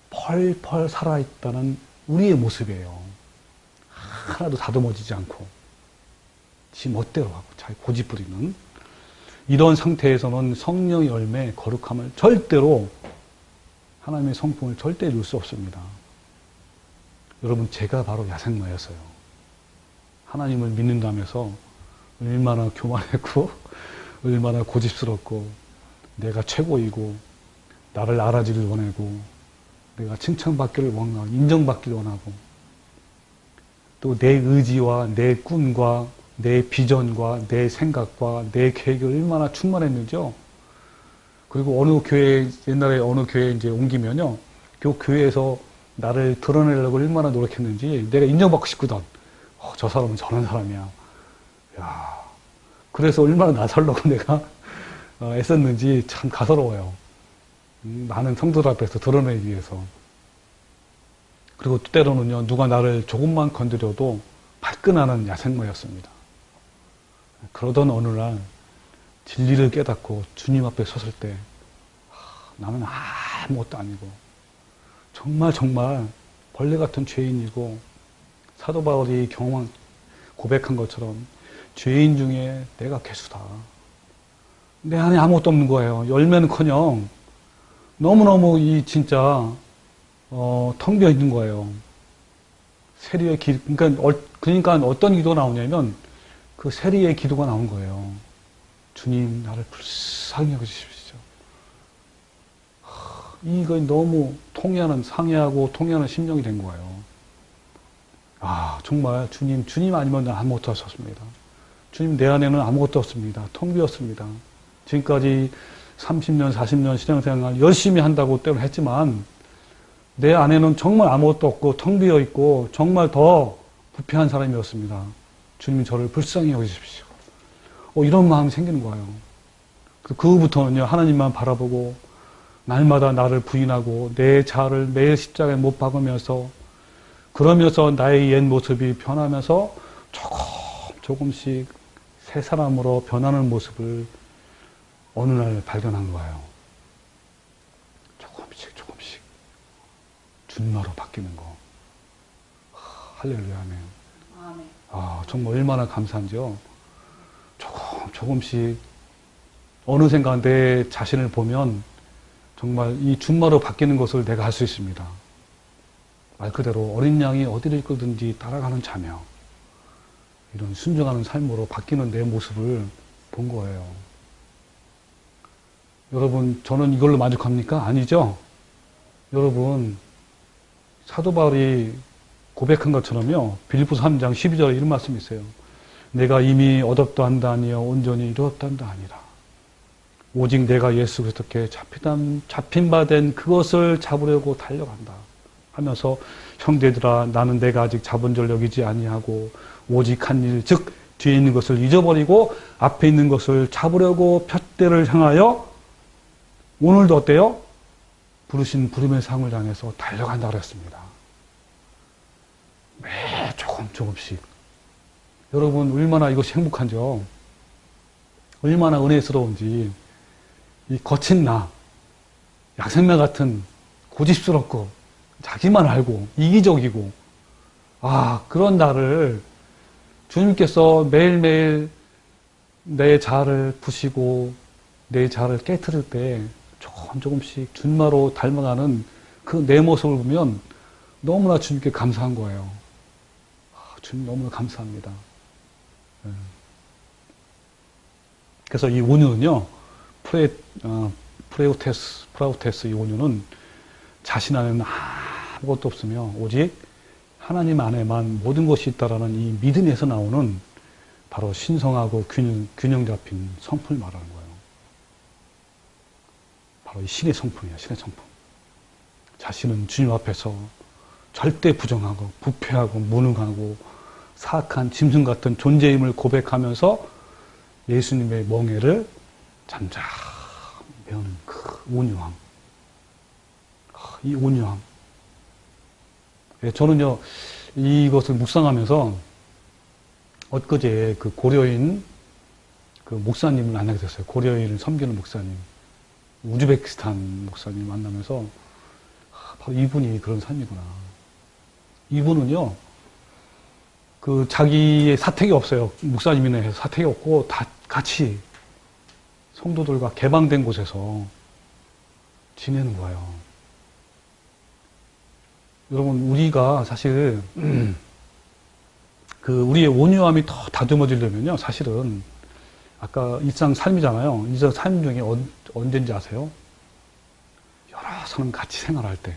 펄펄 살아있다는 우리의 모습이에요. 하나도 다듬어지지 않고, 지 멋대로 하고, 자기 고집 부리는. 이런 상태에서는 성령의 열매, 거룩함을 절대로, 하나님의 성품을 절대 이룰 수 없습니다. 여러분, 제가 바로 야생마였어요. 하나님을 믿는다면서 얼마나 교만했고, 얼마나 고집스럽고, 내가 최고이고, 나를 알아주길 원하고, 내가 칭찬받기를 원하고, 인정받기를 원하고, 또 내 의지와 내 꿈과 내 비전과 내 생각과 내 계획이 얼마나 충만했는지요. 그리고 옛날에 어느 교회에 이제 옮기면요, 그 교회에서 나를 드러내려고 얼마나 노력했는지 내가 인정받고 싶거든. 저 사람은 저런 사람이야. 야, 그래서 얼마나 나 살려고 내가 애썼는지 참 가서로워요. 많은 성도들 앞에서 드러내기 위해서. 그리고 때로는요, 누가 나를 조금만 건드려도 발끈하는 야생마였습니다. 그러던 어느 날 진리를 깨닫고 주님 앞에 섰을 때 나는 아무것도 아니고 정말 벌레 같은 죄인이고, 사도 바울이 고백한 것처럼 죄인 중에 내가 괴수다. 내 안에 아무것도 없는 거예요. 열매는커녕 너무너무 진짜 텅 비어 있는 거예요. 세리의 그러니까 어떤 기도가 나오냐면 그 세리의 기도가 나온 거예요. 주님, 나를 불쌍히 여기십시오. 이거 너무 상해하고 통해하는 심령이 된 거예요. 정말 주님 아니면 난 아무것도 할 수 없습니다. 주님, 내 안에는 아무것도 없습니다. 텅 비었습니다. 지금까지 30년, 40년 신앙생활 열심히 한다고 때로 했지만 내 안에는 정말 아무것도 없고 텅 비어 있고 정말 더 부패한 사람이었습니다. 주님, 저를 불쌍히 여기십시오. 이런 마음이 생기는 거예요. 그 후부터는요, 하나님만 바라보고 날마다 나를 부인하고 내 자아를 매일 십자가에 못 박으면서, 그러면서 나의 옛 모습이 변하면서 조금씩 새 사람으로 변하는 모습을 어느 날 발견한 거예요. 조금씩 준마로 바뀌는 거. 할렐루야네요. 정말 얼마나 감사한지요. 조금씩 어느샌가 내 자신을 보면 정말 이 준마로 바뀌는 것을 내가 알 수 있습니다. 말 그대로 어린 양이 어디를 이끌든지 따라가는 자며, 이런 순종하는 삶으로 바뀌는 내 모습을 본 거예요. 여러분, 저는 이걸로 만족합니까? 아니죠? 여러분, 사도 바울이 고백한 것처럼요, 빌립보서 3장 12절에 이런 말씀이 있어요. 내가 이미 얻었다 한다 아니요 온전히 이루었다 한다 아니라 오직 내가 예수 그리스도께 잡힌 바 된 그것을 잡으려고 달려간다 하면서, 형제들아, 나는 내가 아직 잡은 줄 여기지 아니하고 오직 한 일, 즉 뒤에 있는 것을 잊어버리고 앞에 있는 것을 잡으려고 푯대를 향하여 오늘도 어때요? 부르신 부름의 상을 향해서 달려간다 그랬습니다. 매 조금씩. 여러분, 얼마나 이것이 행복한지요. 얼마나 은혜스러운지. 이 거친 나, 야생마 같은 고집스럽고 자기만 알고 이기적이고, 그런 나를 주님께서 매일매일 내 자아를 부시고 내 자아를 깨트릴 때 조금씩 준마로 닮아가는 그 내 모습을 보면 너무나 주님께 감사한 거예요. 주님 너무나 감사합니다. 그래서 이 온유는요, 프라우테스 이 온유는 자신 안에는 아무것도 없으며 오직 하나님 안에만 모든 것이 있다라는 이 믿음에서 나오는 바로 신성하고 균형 잡힌 성품을 말하는 거예요. 바로 이 신의 성품이에요. 신의 성품. 자신은 주님 앞에서 절대 부정하고 부패하고 무능하고 사악한 짐승 같은 존재임을 고백하면서 예수님의 멍에를 잠잠히 메우는 그 온유함. 이 온유함. 예, 저는요, 이것을 묵상하면서 엊그제 그 고려인 그 목사님을 만나게 됐어요. 고려인을 섬기는 목사님. 우즈베키스탄 목사님 만나면서 바로 이분이 그런 삶이구나. 이분은요, 그 자기의 사택이 없어요. 목사님이나 해서 사택이 없고 다 같이 성도들과 개방된 곳에서 지내는 거예요. 여러분, 우리가 사실 그 우리의 온유함이 더 다듬어지려면요, 사실은 아까 일상 삶이잖아요. 일상 삶 중에 언제인지 아세요? 여러 사람 같이 생활할 때,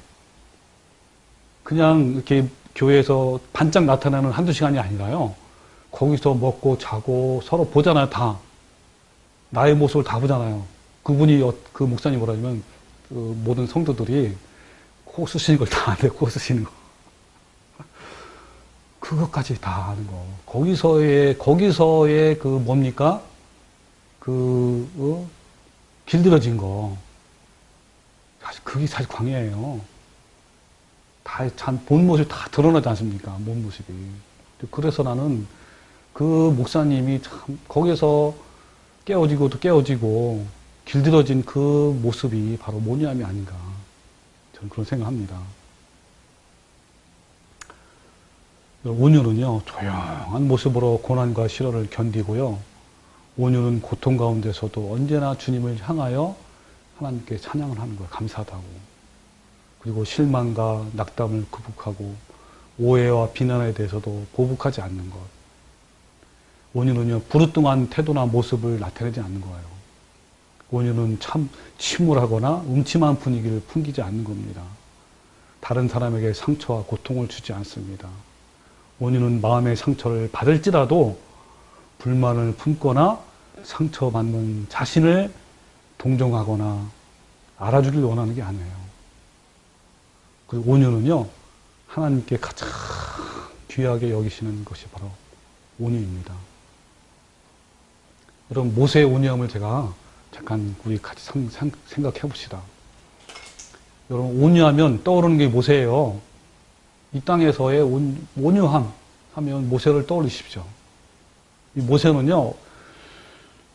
그냥 이렇게 교회에서 반짝 나타나는 한두 시간이 아니라요, 거기서 먹고 자고 서로 보잖아요. 다 나의 모습을 다 보잖아요. 그분이 그 목사님 뭐라면 그 모든 성도들이 코 쓰시는 걸 다 아는데, 코 쓰시는 거. 그것까지 다 아는 거. 거기서의 그 뭡니까? 길들여진 거. 사실 그게 사실 광야예요. 다 참 본 모습이 다 드러나지 않습니까? 본 모습이. 그래서 나는 그 목사님이 참 거기서 깨어지고 또 깨어지고 길들여진 그 모습이 바로 모니함이 아닌가. 저는 그런 생각합니다. 온유는요, 조용한 모습으로 고난과 시련을 견디고요. 온유는 고통 가운데서도 언제나 주님을 향하여 하나님께 찬양을 하는 거예요. 감사하다고. 그리고 실망과 낙담을 극복하고 오해와 비난에 대해서도 보복하지 않는 것. 온유는요, 부르뚱한 태도나 모습을 나타내지 않는 거예요. 온유는 참 침울하거나 음침한 분위기를 풍기지 않는 겁니다. 다른 사람에게 상처와 고통을 주지 않습니다. 온유는 마음의 상처를 받을지라도 불만을 품거나 상처받는 자신을 동정하거나 알아주길 원하는 게 아니에요. 그리고 온유는요, 하나님께 가장 귀하게 여기시는 것이 바로 온유입니다. 여러분, 모세의 온유함을 제가 잠깐 우리 같이 생각해 봅시다. 여러분, 온유하면 떠오르는 게 모세예요. 이 땅에서의 온유함 하면 모세를 떠올리십시오. 이 모세는요,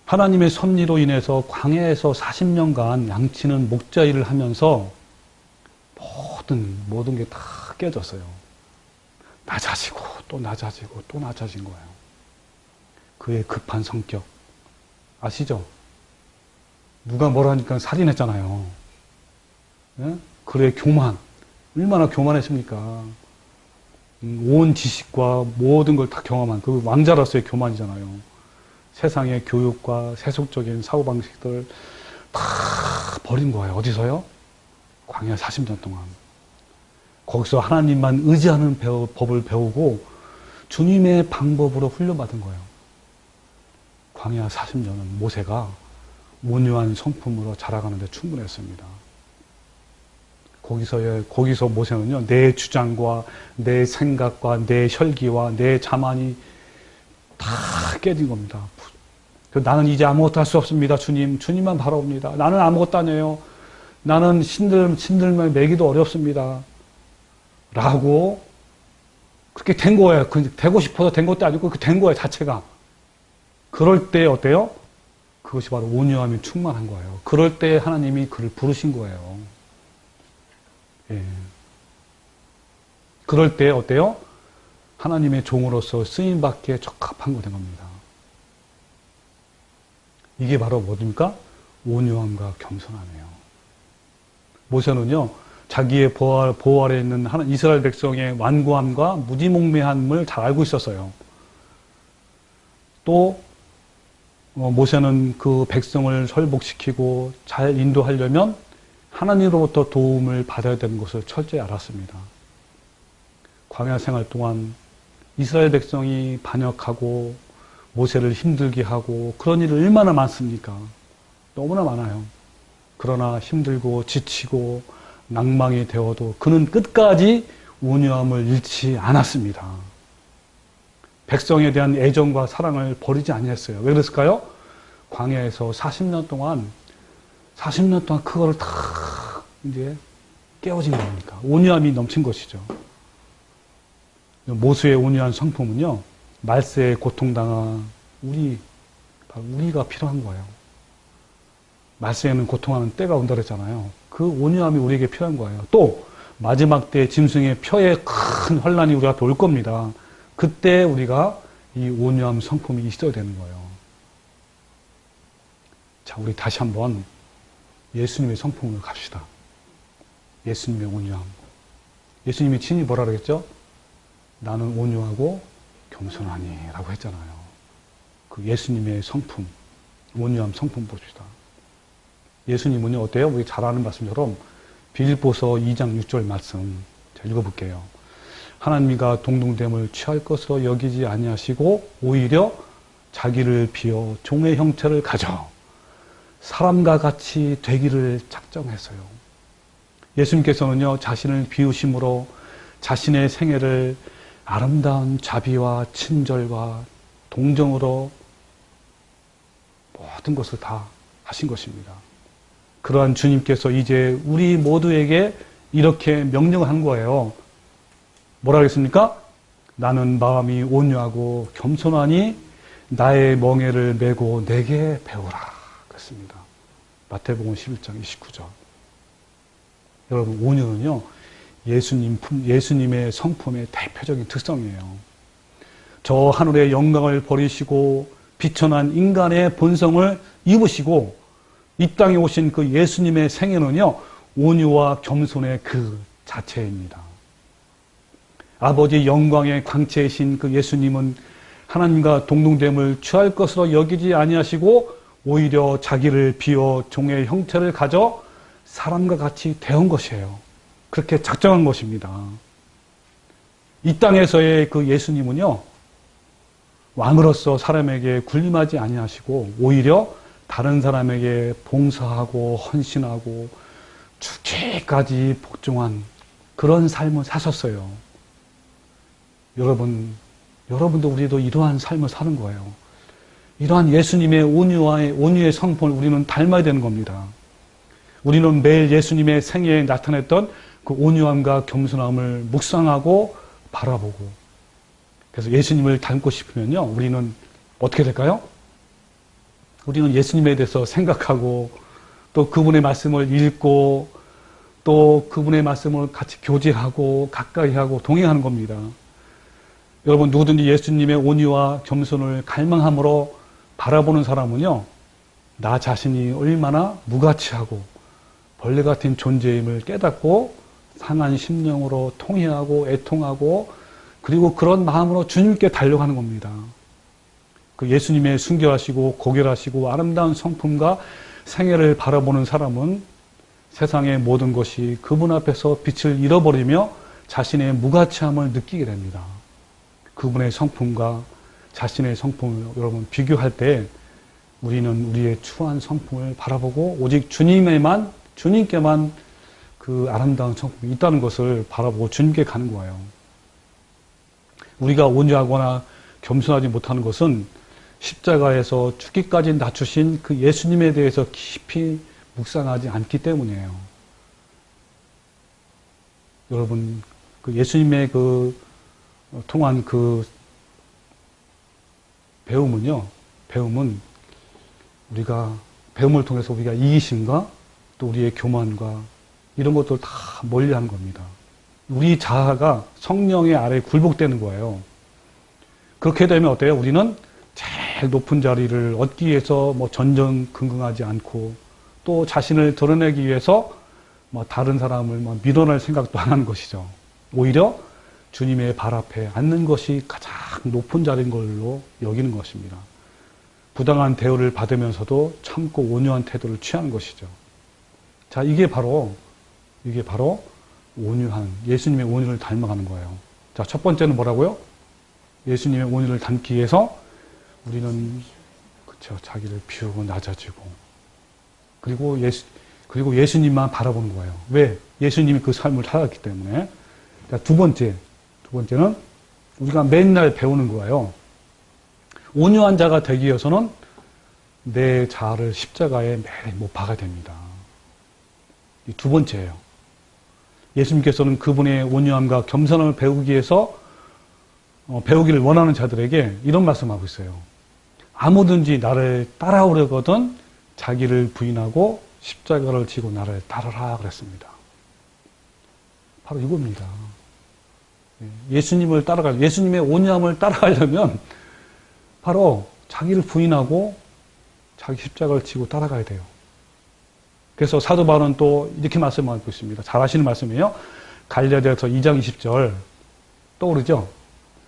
하나님의 섭리로 인해서 광야에서 40년간 양치는 목자 일을 하면서 모든 게 다 깨졌어요. 낮아지고 또 낮아지고 또 낮아진 거예요. 그의 급한 성격 아시죠? 누가 뭐라 하니까 살인했잖아요. 예? 그의 교만, 얼마나 교만했습니까? 온 지식과 모든 걸 다 경험한 그 왕자로서의 교만이잖아요. 세상의 교육과 세속적인 사고방식들 다 버린 거예요. 어디서요? 광야 40년 동안. 거기서 하나님만 의지하는 법을 배우고 주님의 방법으로 훈련받은 거예요. 광야 40년은 모세가 온유한 성품으로 자라가는 데 충분했습니다. 거기서 모세는요, 내 주장과 내 생각과 내 혈기와 내 자만이 다 깨진 겁니다. 나는 이제 아무것도 할 수 없습니다. 주님만 바라옵니다. 나는 아무것도 아니에요. 나는 신들만 매기도 어렵습니다. 라고 그렇게 된 거예요. 되고 싶어서 된 것도 아니고 된 거예요, 자체가. 그럴 때 어때요? 그것이 바로 온유함이 충만한 거예요. 그럴 때 하나님이 그를 부르신 거예요. 예. 그럴 때 어때요? 하나님의 종으로서 쓰임받기에 적합한 거 된 겁니다. 이게 바로 뭡니까? 온유함과 겸손함이에요. 모세는요, 자기의 보호 아래 있는 이스라엘 백성의 완고함과 무지몽매함을 잘 알고 있었어요. 또 모세는 그 백성을 설복시키고 잘 인도하려면 하나님으로부터 도움을 받아야 되는 것을 철저히 알았습니다. 광야 생활 동안 이스라엘 백성이 반역하고 모세를 힘들게 하고 그런 일이 얼마나 많습니까? 너무나 많아요. 그러나 힘들고 지치고 낭망이 되어도 그는 끝까지 온유함을 잃지 않았습니다. 백성에 대한 애정과 사랑을 버리지 아니했어요. 왜 그랬을까요? 광야에서 40년 동안 그거를 다 이제 깨어진 겁니까? 온유함이 넘친 것이죠. 모수의 온유한 성품은요, 말세에 고통당한 우리가 필요한 거예요. 말세에는 고통하는 때가 온다 그랬잖아요. 그 온유함이 우리에게 필요한 거예요. 또 마지막 때 짐승의 표에 큰 환란이 우리 앞에 올 겁니다. 그때 우리가 이 온유함 성품이 있어야 되는 거예요. 자, 우리 다시 한번 예수님의 성품을 갑시다. 예수님의 온유함. 예수님이 친히 뭐라 그랬죠? 나는 온유하고 겸손하니 라고 했잖아요. 그 예수님의 성품, 온유함 성품 봅시다. 예수님은요, 어때요? 우리 잘 아는 말씀처럼 빌립보서 2장 6절 말씀 제가 읽어볼게요. 하나님과 동등됨을 취할 것으로 여기지 아니하시고 오히려 자기를 비어 종의 형체를 가져 사람과 같이 되기를 작정했어요. 예수님께서는요, 자신을 비우심으로 자신의 생애를 아름다운 자비와 친절과 동정으로 모든 것을 다 하신 것입니다. 그러한 주님께서 이제 우리 모두에게 이렇게 명령을 한 거예요. 뭐라 그랬습니까? 나는 마음이 온유하고 겸손하니 나의 멍에를 메고 내게 배우라 그랬습니다. 마태복음 11장 29절. 여러분, 온유는요, 예수님의 성품의 대표적인 특성이에요. 저 하늘의 영광을 버리시고 비천한 인간의 본성을 입으시고 이 땅에 오신 그 예수님의 생애는요, 온유와 겸손의 그 자체입니다. 아버지 영광의 광채이신 그 예수님은 하나님과 동등됨을 취할 것으로 여기지 아니하시고 오히려 자기를 비워 종의 형체를 가져 사람과 같이 대한 것이에요. 그렇게 작정한 것입니다. 이 땅에서의 그 예수님은요, 왕으로서 사람에게 군림하지 아니하시고 오히려 다른 사람에게 봉사하고 헌신하고 죽기까지 복종한 그런 삶을 사셨어요. 여러분도 우리도 이러한 삶을 사는 거예요. 이러한 예수님의 온유의 성품을 우리는 닮아야 되는 겁니다. 우리는 매일 예수님의 생애에 나타냈던 그 온유함과 겸손함을 묵상하고 바라보고, 그래서 예수님을 닮고 싶으면요, 우리는 어떻게 될까요? 우리는 예수님에 대해서 생각하고 또 그분의 말씀을 읽고 또 그분의 말씀을 같이 교제하고 가까이 하고 동행하는 겁니다. 여러분, 누구든지 예수님의 온유와 겸손을 갈망함으로 바라보는 사람은요, 나 자신이 얼마나 무가치하고 벌레 같은 존재임을 깨닫고 상한 심령으로 통회하고 애통하고 그리고 그런 마음으로 주님께 달려가는 겁니다. 그 예수님의 순결하시고 고결하시고 아름다운 성품과 생애를 바라보는 사람은 세상의 모든 것이 그분 앞에서 빛을 잃어버리며 자신의 무가치함을 느끼게 됩니다. 그분의 성품과 자신의 성품을 여러분 비교할 때 우리는 우리의 추한 성품을 바라보고 오직 주님께만 그 아름다운 성품이 있다는 것을 바라보고 주님께 가는 거예요. 우리가 온유하거나 겸손하지 못하는 것은 십자가에서 죽기까지 낮추신 그 예수님에 대해서 깊이 묵상하지 않기 때문이에요. 여러분, 그 예수님의 통한 그 배움은 배움을 통해서 우리가 이기심과 또 우리의 교만과 이런 것들 다 멀리하는 겁니다. 우리 자아가 성령의 아래에 굴복되는 거예요. 그렇게 되면 어때요? 우리는 제일 높은 자리를 얻기 위해서 전전긍긍하지 않고 또 자신을 드러내기 위해서 다른 사람을 밀어낼 생각도 안 하는 것이죠. 오히려 주님의 발 앞에 앉는 것이 가장 높은 자리인 걸로 여기는 것입니다. 부당한 대우를 받으면서도 참고 온유한 태도를 취하는 것이죠. 자, 이게 바로 온유한 예수님의 온유를 닮아가는 거예요. 자, 첫 번째는 뭐라고요? 예수님의 온유를 담기 위해서 우리는 그쵸, 자기를 비우고 낮아지고 그리고 예수님만 바라보는 거예요. 왜? 예수님이 그 삶을 살았기 때문에. 자, 두 번째는 우리가 맨날 배우는 거예요. 온유한 자가 되기 위해서는 내 자아를 십자가에 매일 못 박아야 됩니다. 이 두 번째예요. 예수님께서는 그분의 온유함과 겸손함을 배우기 위해서 배우기를 원하는 자들에게 이런 말씀하고 있어요. 아무든지 나를 따라오려거든 자기를 부인하고 십자가를 지고 나를 따르라 그랬습니다. 바로 이겁니다. 예수님을 예수님의 온유함을 따라가려면 바로 자기를 부인하고 자기 십자가를 지고 따라가야 돼요. 그래서 사도 바울은 또 이렇게 말씀하고 있습니다. 잘 아시는 말씀이에요. 갈라디아서 2장 20절 떠오르죠?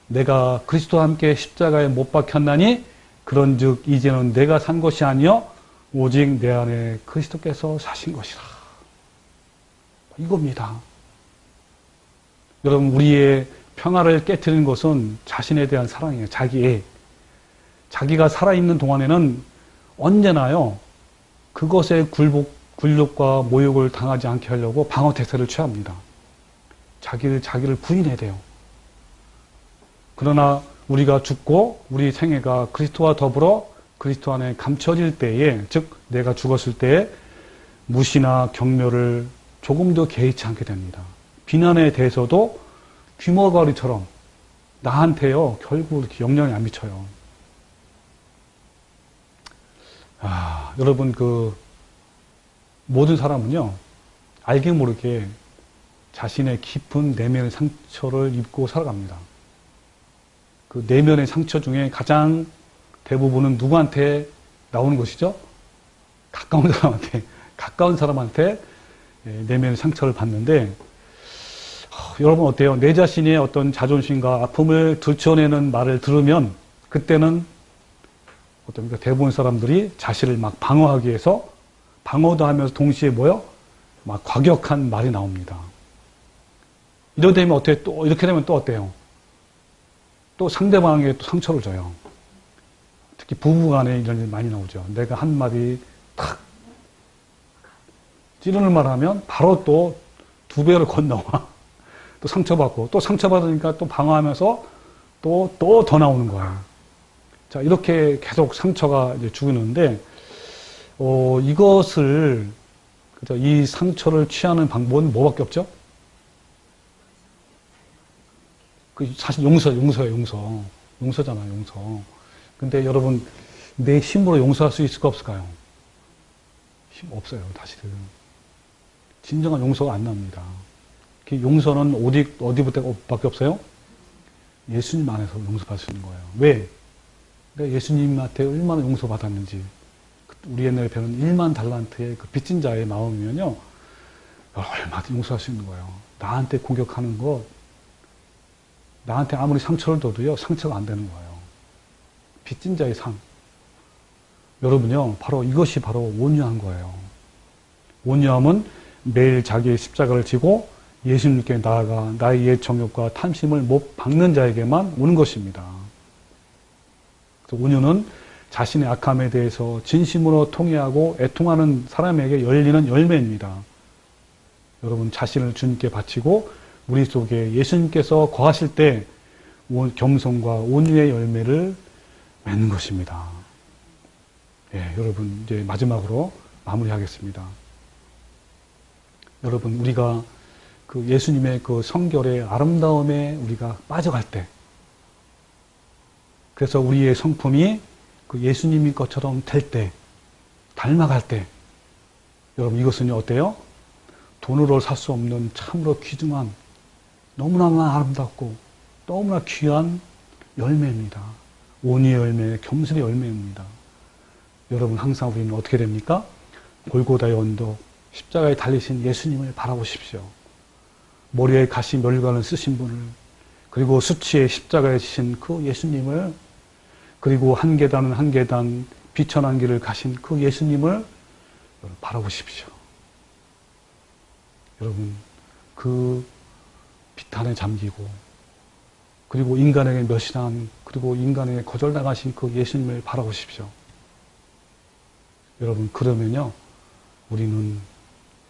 내가 그리스도와 함께 십자가에 못 박혔나니 그런즉 이제는 내가 산 것이 아니요 오직 내 안에 그리스도께서 사신 것이라. 이겁니다. 여러분, 우리의 평화를 깨트리는 것은 자신에 대한 사랑이에요. 자기가 살아있는 동안에는 언제나요 그것에 굴욕과 모욕을 당하지 않게 하려고 방어 태세를 취합니다. 자기를 부인해야 돼요. 그러나 우리가 죽고 우리 생애가 그리스도와 더불어 그리스도 안에 감춰질 때에, 즉 내가 죽었을 때에 무시나 경멸을 조금도 개의치 않게 됩니다. 비난에 대해서도 귀머거리처럼 나한테요 결국 이렇게 영향이 안 미쳐요. 여러분, 모든 사람은요 알게 모르게 자신의 깊은 내면의 상처를 입고 살아갑니다. 그 내면의 상처 중에 가장 대부분은 누구한테 나오는 것이죠? 가까운 사람한테 내면의 상처를 받는데, 여러분 어때요? 내 자신의 어떤 자존심과 아픔을 들춰내는 말을 들으면 그때는 어떻습니까? 대부분 사람들이 자신을 막 방어하기 위해서 방어도 하면서 동시에 막 과격한 말이 나옵니다. 이렇게 되면 또 어때요? 또 상대방에게 또 상처를 줘요. 특히 부부간에 이런 일 많이 나오죠. 내가 한마디 탁 찌르는 말 하면 바로 또 두 배로 건너와. 또 상처받고, 또 상처받으니까 또 방어하면서 또 더 나오는 거예요. 자, 이렇게 계속 상처가 이제 죽는데, 이것을, 그죠? 이 상처를 취하는 방법은 뭐밖에 없죠? 사실 용서잖아요, 용서. 근데 여러분, 내 힘으로 용서할 수 있을까, 없을까요? 힘 없어요, 사실은. 진정한 용서가 안 납니다. 용서는 어디밖에 없어요? 예수님 안에서 용서받을 수 있는 거예요. 왜? 내가 예수님한테 얼마나 용서받았는지. 우리 옛날에 배운 1만 달란트의 그 빚진 자의 마음이면요, 얼마든지 용서할 수 있는 거예요. 나한테 공격하는 것, 나한테 아무리 상처를 줘도요, 상처가 안 되는 거예요. 빚진 자의 상. 여러분요, 이것이 바로 온유한 거예요. 온유함은 매일 자기의 십자가를 지고 예수님께 나아가 나의 옛 정욕과 탐심을 못 박는 자에게만 오는 것입니다. 그래서 온유는 자신의 악함에 대해서 진심으로 통회하고 애통하는 사람에게 열리는 열매입니다. 여러분, 자신을 주님께 바치고 우리 속에 예수님께서 거하실 때 겸손과 온유의 열매를 맺는 것입니다. 여러분, 이제 마지막으로 마무리하겠습니다. 여러분, 우리가 그 예수님의 그 성결의 아름다움에 우리가 빠져갈 때, 그래서 우리의 성품이 그 예수님인 것처럼 될 때, 닮아갈 때, 여러분, 이것은 어때요? 돈으로 살 수 없는 참으로 귀중한, 너무나 아름답고 너무나 귀한 열매입니다. 온유의 열매, 겸손의 열매입니다. 여러분, 항상 우리는 어떻게 됩니까? 골고다의 언덕, 십자가에 달리신 예수님을 바라보십시오. 머리에 가시 멸관을 쓰신 분을, 그리고 수치의 십자가에 지신 그 예수님을, 그리고 한 계단은 한 계단 비천한 길을 가신 그 예수님을 바라보십시오. 여러분, 그 비탄에 잠기고 그리고 인간에게 멸시한, 그리고 인간에게 거절당하신 그 예수님을 바라보십시오. 여러분, 그러면요, 우리는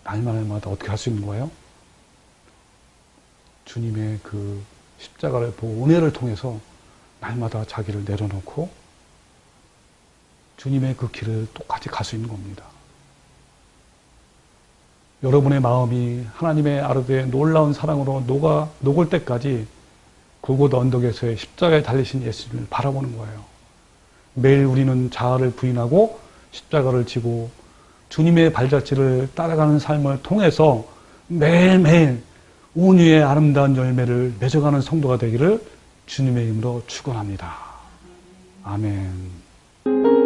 날마다 어떻게 할 수 있는 거예요? 주님의 그 십자가를 보고 은혜를 통해서 날마다 자기를 내려놓고 주님의 그 길을 똑같이 갈 수 있는 겁니다. 여러분의 마음이 하나님의 아르드의 놀라운 사랑으로 녹을 때까지 골고다 언덕에서의 십자가에 달리신 예수님을 바라보는 거예요. 매일 우리는 자아를 부인하고 십자가를 지고 주님의 발자취를 따라가는 삶을 통해서 매일매일 온유의 아름다운 열매를 맺어가는 성도가 되기를 주님의 이름으로 축원합니다. 아멘.